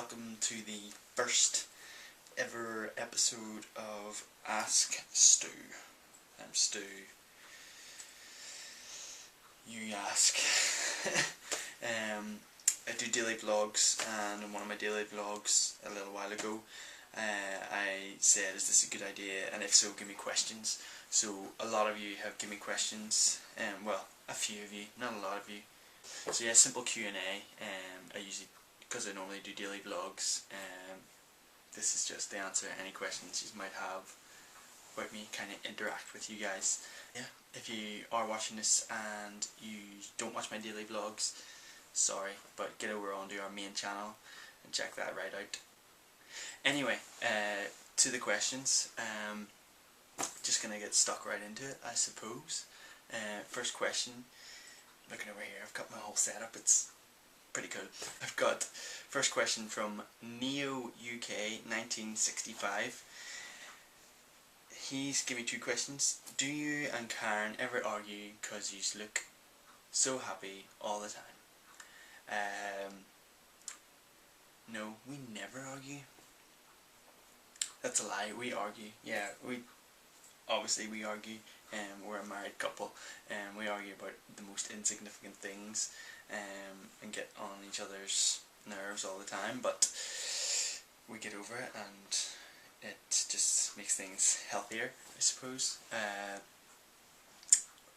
welcome to the first ever episode of Ask Stu. I'm Stu. You ask. I do daily vlogs, and in one of my daily vlogs a little while ago I said, is this a good idea, and if so, give me questions. So a lot of you have given me questions, well, a few of you, not a lot of you. So yeah, simple Q&A. I usually, because I normally do daily vlogs, this is just to answer any questions you might have about me, kind of interact with you guys. Yeah, if you are watching this and you don't watch my daily vlogs, sorry, but get over onto our main channel and check that right out. Anyway, to the questions. Just gonna get stuck right into it, I suppose. First question, looking over here, I've got my whole setup, it's pretty cool. I've got first question from Neo UK 1965. He's given me two questions. Do you and Karen ever argue because you look so happy all the time? No, we never argue. That's a lie, we argue. Yeah, obviously we argue. We're a married couple, and we argue about the most insignificant things, and get on each other's nerves all the time, but we get over it, and it just makes things healthier, I suppose.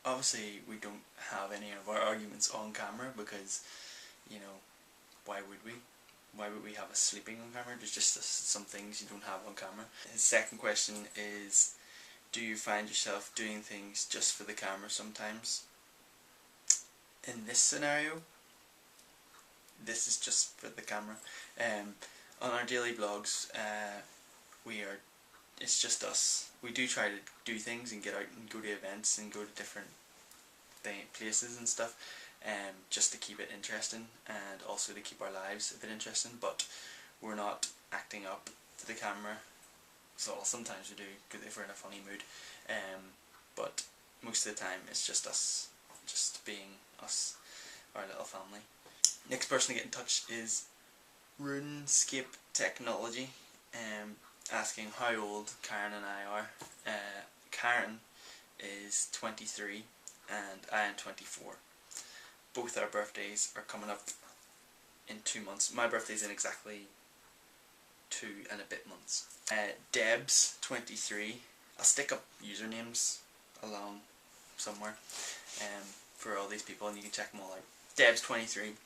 Obviously we don't have any of our arguments on camera because, you know, why would we? Why would we have us sleeping on camera? There's just some things you don't have on camera. His second question is, do you find yourself doing things just for the camera sometimes? In this scenario, this is just for the camera. On our daily vlogs, it's just us. We do try to do things and get out and go to events and go to different places and stuff, just to keep it interesting and also to keep our lives a bit interesting, but we're not acting up to the camera. So sometimes we do, if we're in a funny mood, but most of the time it's just us, just being us, our little family. Next person to get in touch is RuneScape Technology, asking how old Karen and I are. Karen is 23 and I am 24. Both our birthdays are coming up in 2 months. My birthday's in exactly 2 and a bit months. Debs 23. I'll stick up usernames along somewhere for all these people, and you can check them all out. Debs 23.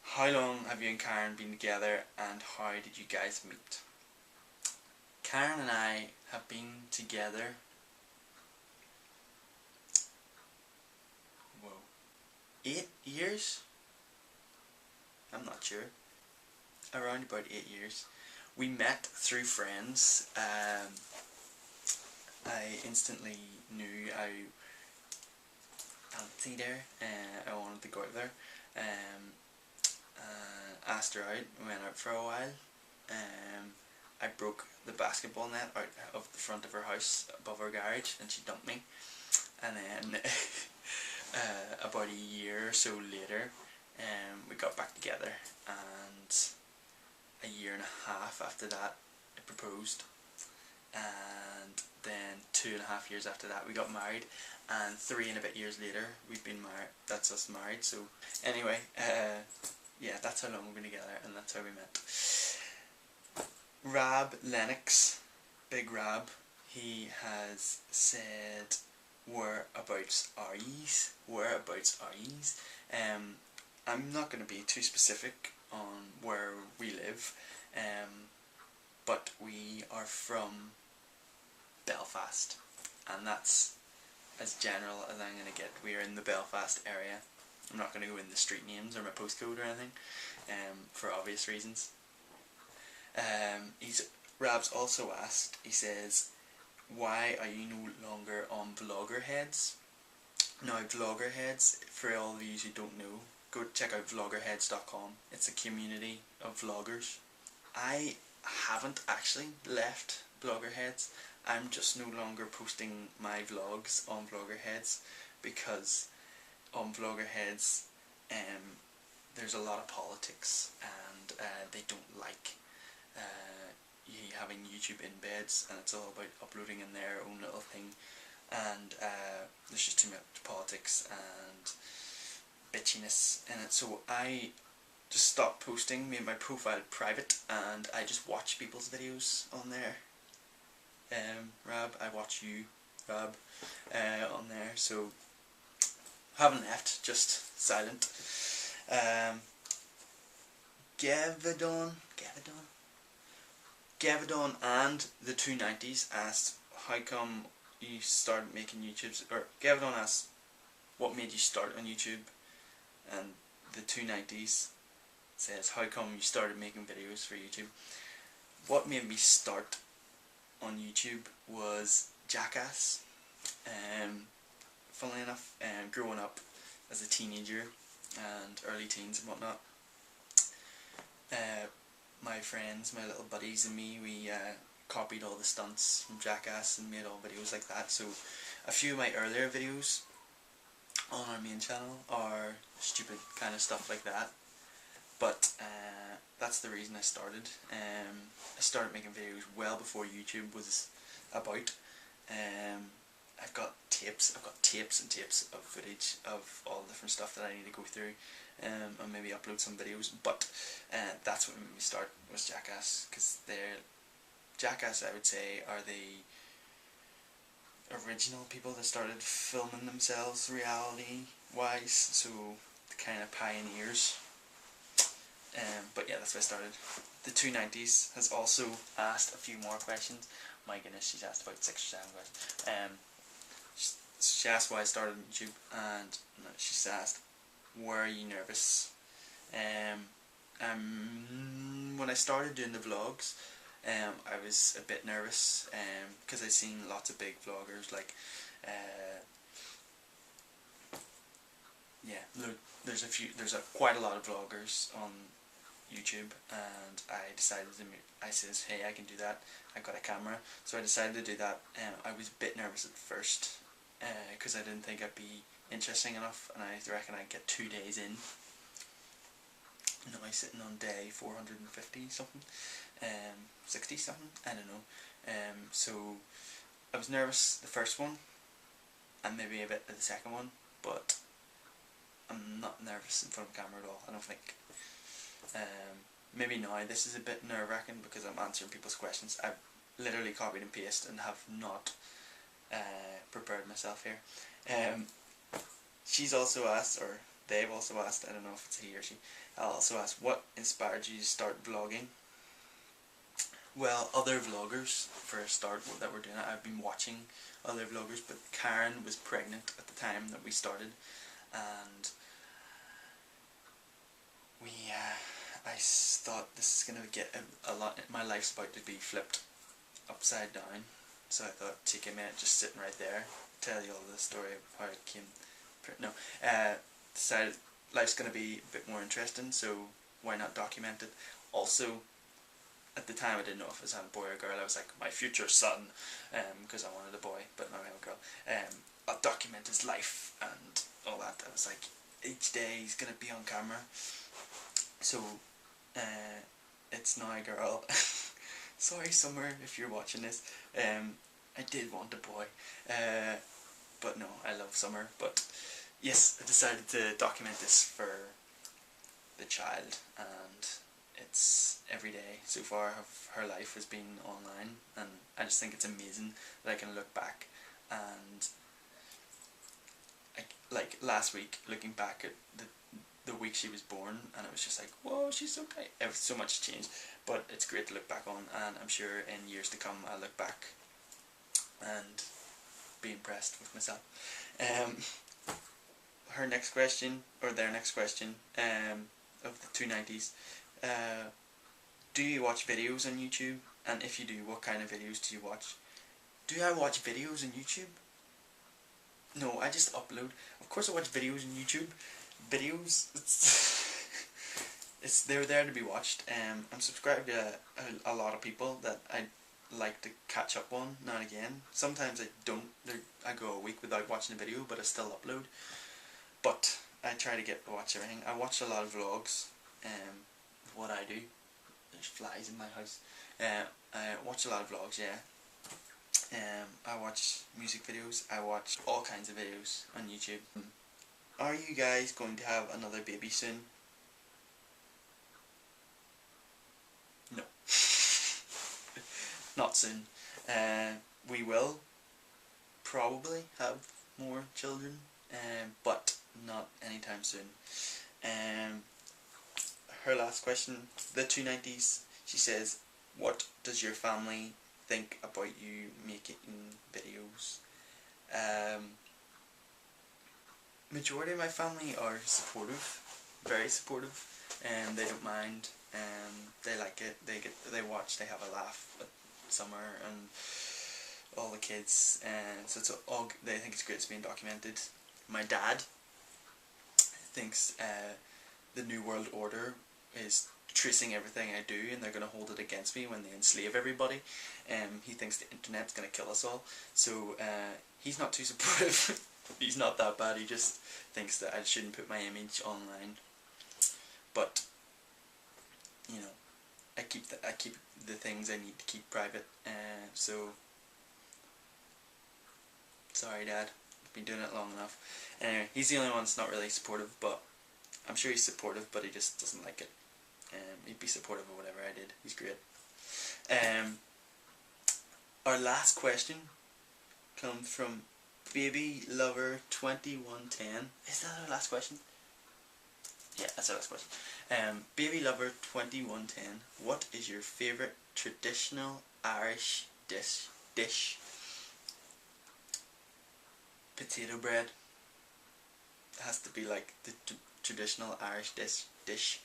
How long have you and Karen been together, and how did you guys meet? Karen and I have been together 8 years? I'm not sure. Around about 8 years. We met through friends. I instantly knew I fancied her. I wanted to go out there. Asked her out. We went out for a while. I broke the basketball net out of the front of her house above her garage, and she dumped me. And then about a year or so later, we got back together, and a year and a half after that I proposed, and then 2.5 years after that we got married, and 3 and a bit years later we've been married. That's us married. So anyway, yeah, that's how long we've been together, and that's how we met. Rab Lennox, Big Rab, he has said, whereabouts are yous? Whereabouts are yous? I'm not going to be too specific on where we live, but we are from Belfast, and that's as general as I'm going to get. We are in the Belfast area. I'm not going to go in the street names or my postcode or anything, for obvious reasons. Rab's also asked, he says, why are you no longer on Vloggerheads? Now, Vloggerheads, for all of you who don't know, go check out vloggerheads.com. It's a community of vloggers. I haven't actually left Vloggerheads. I'm just no longer posting my vlogs on Vloggerheads, because on Vloggerheads there's a lot of politics, and they don't like you having YouTube embeds, and it's all about uploading in their own little thing, and there's just too much politics and bitchiness in it. So I just stopped posting, made my profile private, and I just watch people's videos on there. Rab, I watch you, Rab, on there, so haven't left, just silent. Gavadon and the 290s asked how come you started making YouTubes, or Gavadon asked what made you start on YouTube, and the 290s says how come you started making videos for YouTube. What made me start on YouTube was Jackass. Funnily enough, growing up as a teenager and early teens and whatnot, my friends, my little buddies and me, we copied all the stunts from Jackass and made all videos like that. So a few of my earlier videos on our main channel are stupid kind of stuff like that, but that's the reason I started. I started making videos well before YouTube was about. I've got tapes and tapes of footage of all the different stuff that I need to go through, and maybe upload some videos, but that's what made me start, was Jackass, because Jackass, I would say, are the original people that started filming themselves reality wise, so the kind of pioneers. But yeah, that's why I started. The 290s has also asked a few more questions. My goodness, she's asked about 6 or 7 questions. She asked why I started on YouTube, and she's asked, were you nervous? When I started doing the vlogs, I was a bit nervous, because I'd seen lots of big vloggers, like, yeah, there's quite a lot of vloggers on YouTube, and I decided I says, hey, I can do that. I got a camera, so I decided to do that. I was a bit nervous at first, because I didn't think I'd be interesting enough, and I reckon I'd get 2 days in. Now I'm sitting on day 450 something, 60 something, I don't know. So I was nervous the first one, and maybe a bit of the second one, but I'm not nervous in front of the camera at all, I don't think. Maybe now this is a bit nerve-wracking because I'm answering people's questions. I've literally copied and pasted and have not prepared myself here. She's also asked, or they've also asked, I don't know if it's he or she, also asked, what inspired you to start vlogging? Well, other vloggers, for a start, that were doing it. I've been watching other vloggers, but Karen was pregnant at the time that we started, and I thought, this is going to get a lot, my life's about to be flipped upside down, so I thought, take a minute, just sitting right there, tell you all the story of how it came, decided life's going to be a bit more interesting, so why not document it. Also, at the time I didn't know if I was having a boy or a girl. I was like, my future son, because I wanted a boy, but now I have a girl. I'll document his life and all that. I was like, each day he's going to be on camera. So, it's now a girl. Sorry, Summer, if you're watching this. I did want a boy, but no, I love Summer. But yes, I decided to document this for the child, and it's every day so far of her life has been online, and I just think it's amazing that I can look back, and like last week, looking back at the week she was born, and it was just like, whoa, she's so tight. So much changed, but it's great to look back on, and I'm sure in years to come I'll look back and be impressed with myself. Her next question, or their next question, of the 290s, do you watch videos on YouTube? And if you do, what kind of videos do you watch? Do I watch videos on YouTube? No, I just upload. Of course I watch videos on YouTube. Videos, they're there to be watched. I'm subscribed to a lot of people that I like to catch up on now and again. Sometimes I don't. I go a week without watching a video, but I still upload. But I try to watch everything. I watch a lot of vlogs. What I do. There's flies in my house. I watch a lot of vlogs. Yeah. I watch music videos. I watch all kinds of videos on YouTube. Are you guys going to have another baby soon? No. Not soon. We will probably have more children, but not anytime soon. Her last question, the 290s, she says, what does your family think about you making videos? Majority of my family are supportive, very supportive, and they don't mind. They like it. They watch. They have a laugh at Summer and all the kids, and so it's all. They think it's great. It's being documented. My dad thinks the New World Order is tracing everything I do, and they're going to hold it against me when they enslave everybody. He thinks the internet's going to kill us all. So he's not too supportive. He's not that bad. He just thinks that I shouldn't put my image online. But you know, I keep the things I need to keep private. So sorry, Dad. I've been doing it long enough. Anyway, he's the only one that's not really supportive, but I'm sure he's supportive, but he just doesn't like it. He'd be supportive of whatever I did. He's great. Our last question comes from Baby Lover 2110. Is that our last question? Yeah, that's our last question. Baby Lover 2110. What is your favourite traditional Irish dish? Potato bread. It has to be like the traditional Irish dish.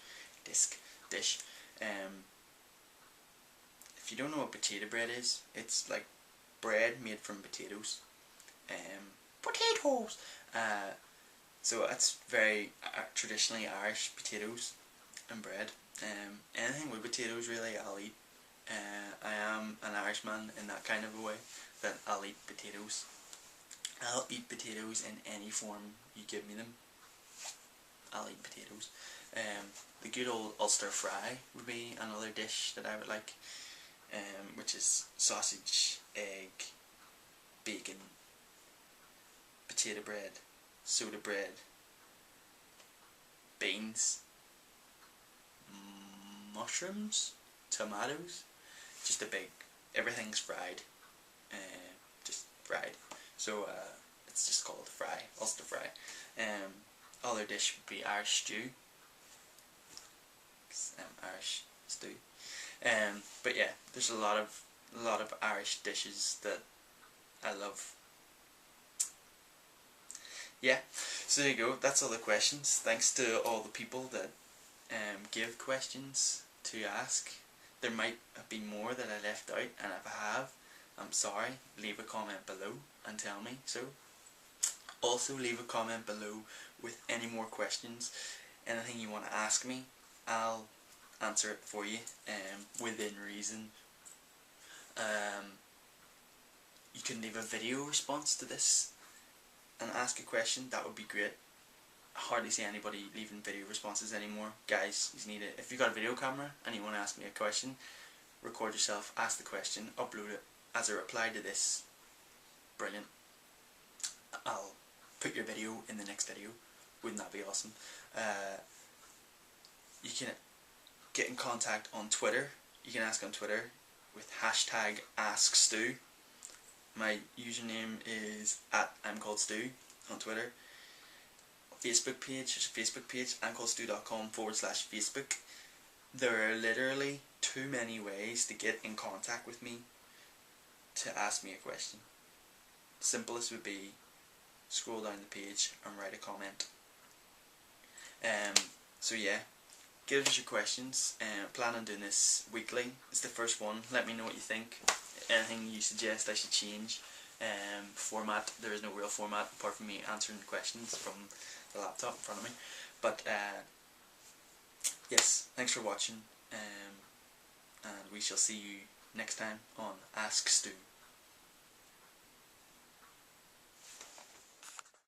If you don't know what potato bread is, it's like bread made from potatoes. Potatoes! So that's very traditionally Irish, potatoes and bread. Anything with potatoes really I'll eat. I am an Irishman in that kind of a way, that I'll eat potatoes. I'll eat potatoes in any form you give me them. I'll eat potatoes. The good old Ulster fry would be another dish that I would like, which is sausage, egg, bacon, potato bread, soda bread, beans, mushrooms, tomatoes, just a big, everything's fried, just fried. So it's just called fry, Ulster fry. Other dish would be Irish stew. Irish stew. But yeah, there's a lot of Irish dishes that I love. Yeah, so there you go. That's all the questions. Thanks to all the people that give questions to ask. There might have been more that I left out, and if I have, I'm sorry. Leave a comment below and tell me so. Also leave a comment below with any more questions. Anything you want to ask me, I'll answer it for you within reason. You can leave a video response to this and ask a question. That would be great. I hardly see anybody leaving video responses anymore. Guys, you need it. If you've got a video camera and you want to ask me a question, record yourself, ask the question, upload it as a reply to this. Brilliant. I'll put your video in the next video. Wouldn't that be awesome? You can get in contact on Twitter. You can ask on Twitter with hashtag AskStu. My username is @I'mCalledStu on Twitter. Facebook page, there's a Facebook page, imcalledstu.com/Facebook. There are literally too many ways to get in contact with me to ask me a question. Simplest would be scroll down the page and write a comment. So yeah, give us your questions. Plan on doing this weekly. It's the first one. Let me know what you think. Anything you suggest I should change. Format, there is no real format apart from me answering questions from the laptop in front of me. But yes, thanks for watching, and we shall see you next time on Ask Stu.